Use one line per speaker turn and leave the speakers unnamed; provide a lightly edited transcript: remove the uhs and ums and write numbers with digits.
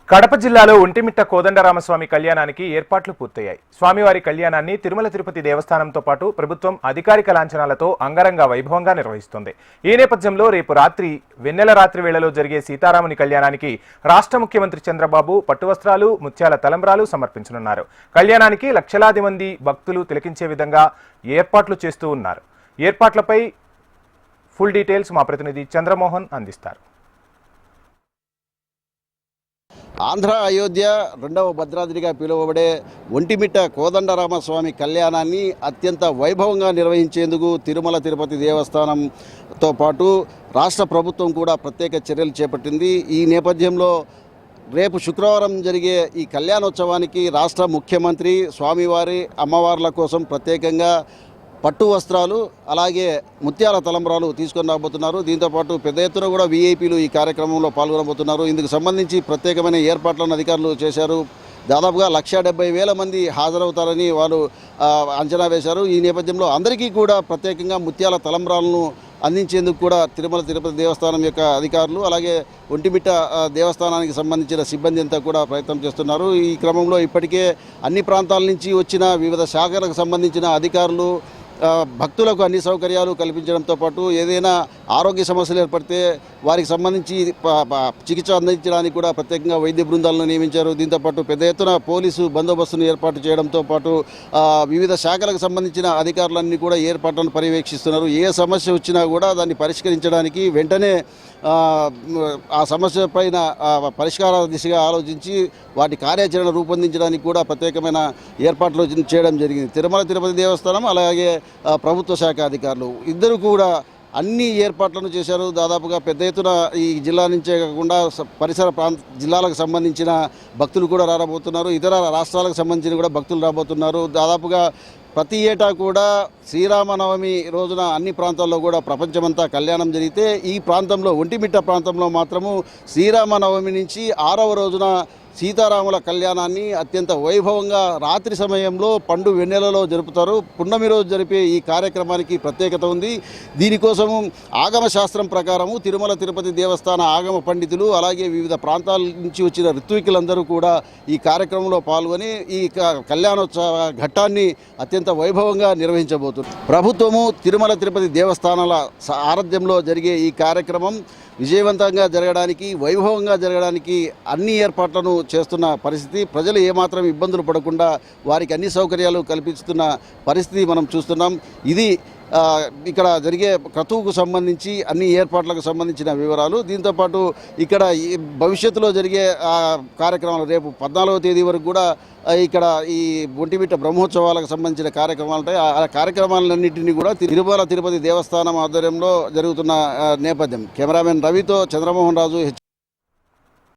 కడప జిల్లాలో ఒంటిమిట్ట కోదండరామస్వామి కళ్యాణానికి ఏర్పాట్లు పూర్తయ్యాయి. స్వామివారి కళ్యాణాన్ని తిరుమల తిరుపతి దేవస్థానంతో పాటు ప్రభుత్వం అధికారిక లాంఛనాలతో అంగరంగ వైభవంగా నిర్వహిస్తుంది. ఈ నేపథ్యంలో రేపు రాత్రి వెన్నెల రాత్రి వేళలో జరిగే సీతారాముని కళ్యాణానికి రాష్ట్ర ముఖ్యమంత్రి చంద్రబాబు పట్టువస్త్రాలు, ముత్యాల తలంబ్రాలు సమర్పించనున్నారు. కళ్యాణానికి లక్షలాది మంది భక్తులు తిలకించే విధంగా ఏర్పాట్లు చేస్తూ ఉన్నారు. ఏర్పాట్లపై ఫుల్ డీటెయిల్స్ మా ప్రతినిధి చంద్రమోహన్ అందిస్తారు.
ఆంధ్ర అయోధ్య రెండవ భద్రాద్రిగా పిలువబడే ఒంటిమిట్ట కోదండరామస్వామి కళ్యాణాన్ని అత్యంత వైభవంగా నిర్వహించేందుకు తిరుమల తిరుపతి దేవస్థానంతో పాటు రాష్ట్ర ప్రభుత్వం కూడా ప్రత్యేక చర్యలు చేపట్టింది. ఈ నేపథ్యంలో రేపు శుక్రవారం జరిగే ఈ కళ్యాణోత్సవానికి రాష్ట్ర ముఖ్యమంత్రి స్వామివారి అమ్మవార్ల కోసం ప్రత్యేకంగా పట్టు వస్త్రాలు అలాగే ముత్యాల తలంబ్రాలు తీసుకొని రాబోతున్నారు. దీంతోపాటు పెద్ద ఎత్తున కూడా వీఐపీలు ఈ కార్యక్రమంలో పాల్గొనబోతున్నారు. ఇందుకు సంబంధించి ప్రత్యేకమైన ఏర్పాట్లను అధికారులు చేశారు. దాదాపుగా 1,70,000 మంది హాజరవుతారని వారు అంచనా వేశారు. ఈ నేపథ్యంలో అందరికీ కూడా ప్రత్యేకంగా ముత్యాల తలంబ్రాలను అందించేందుకు కూడా తిరుమల తిరుపతి దేవస్థానం యొక్క అధికారులు అలాగే ఒంటిమిట్ట దేవస్థానానికి సంబంధించిన సిబ్బంది అంతా కూడా ప్రయత్నం చేస్తున్నారు. ఈ క్రమంలో ఇప్పటికే అన్ని ప్రాంతాల నుంచి వచ్చిన వివిధ శాఖలకు సంబంధించిన అధికారులు భక్తులకు అన్ని సౌకర్యాలు కల్పించడంతో పాటు ఏదైనా ఆరోగ్య సమస్యలు ఏర్పడితే వారికి సంబంధించి చికిత్స అందించడానికి కూడా ప్రత్యేకంగా వైద్య బృందాలను నియమించారు. దీంతోపాటు పెద్ద ఎత్తున పోలీసు బందోబస్తును ఏర్పాటు చేయడంతో పాటు వివిధ శాఖలకు సంబంధించిన అధికారులన్నీ కూడా ఏర్పాట్లను పర్యవేక్షిస్తున్నారు. ఏ సమస్య వచ్చినా కూడా దాన్ని పరిష్కరించడానికి వెంటనే ఆ సమస్య పైన పరిష్కార దిశగా ఆలోచించి వాటి కార్యాచరణ రూపొందించడానికి కూడా ప్రత్యేకమైన ఏర్పాట్లు చేయడం జరిగింది. తిరుమల తిరుపతి దేవస్థానం అలాగే ప్రభుత్వ శాఖ అధికారులు ఇద్దరు కూడా అన్ని ఏర్పాట్లను చేశారు. దాదాపుగా పెద్ద ఎత్తున ఈ జిల్లా నుంచే కాకుండా పరిసర జిల్లాలకు సంబంధించిన భక్తులు కూడా రాబోతున్నారు. ఇతర రాష్ట్రాలకు సంబంధించిన కూడా భక్తులు రాబోతున్నారు. దాదాపుగా ప్రతి ఏటా కూడా శ్రీరామనవమి రోజున అన్ని ప్రాంతాల్లో కూడా ప్రపంచమంతా కళ్యాణం జరిగితే ఈ ప్రాంతంలో ఒంటిమిట్ట ప్రాంతంలో మాత్రము శ్రీరామనవమి నుంచి 6వ రోజున సీతారాముల కళ్యాణాన్ని అత్యంత వైభవంగా రాత్రి సమయంలో పండు వెన్నెలలో జరుపుతారు. పున్నమి రోజు జరిపే ఈ కార్యక్రమానికి ప్రత్యేకత ఉంది. దీనికోసము ఆగమ శాస్త్రం ప్రకారము తిరుమల తిరుపతి దేవస్థాన ఆగమ పండితులు అలాగే వివిధ ప్రాంతాల నుంచి వచ్చిన ఋత్వికులందరూ కూడా ఈ కార్యక్రమంలో పాల్గొని ఈ కళ్యాణోత్సవ ఘట్టాన్ని అత్యంత వైభవంగా నిర్వహించబోతున్నారు. ప్రభుత్వము తిరుమల తిరుపతి దేవస్థానాల ఆరాధ్యంలో జరిగే ఈ కార్యక్రమం విజయవంతంగా జరగడానికి వైభవంగా జరగడానికి అన్ని ఏర్పాట్లను చేస్తున్న పరిస్థితి. ప్రజలు ఏమాత్రం ఇబ్బందులు పడకుండా వారికి అన్ని సౌకర్యాలు కల్పిస్తున్న పరిస్థితి మనం చూస్తున్నాం. ఇది ఇక్కడ జరిగే క్రతువుకు సంబంధించి అన్ని ఏర్పాట్లకు సంబంధించిన వివరాలు. దీంతోపాటు ఇక్కడ భవిష్యత్తులో జరిగే కార్యక్రమాలు రేపు 14వ తేదీ వరకు కూడా ఇక్కడ ఈ ఒంటిమిట్ట బ్రహ్మోత్సవాలకు సంబంధించిన కార్యక్రమాలు ఉంటాయి. ఆ కార్యక్రమాలన్నింటినీ కూడా తిరుమల తిరుపతి దేవస్థానం ఆధ్వర్యంలో జరుగుతున్న నేపథ్యం. కెమెరామెన్ రవితో చంద్రమోహన్ రాజు.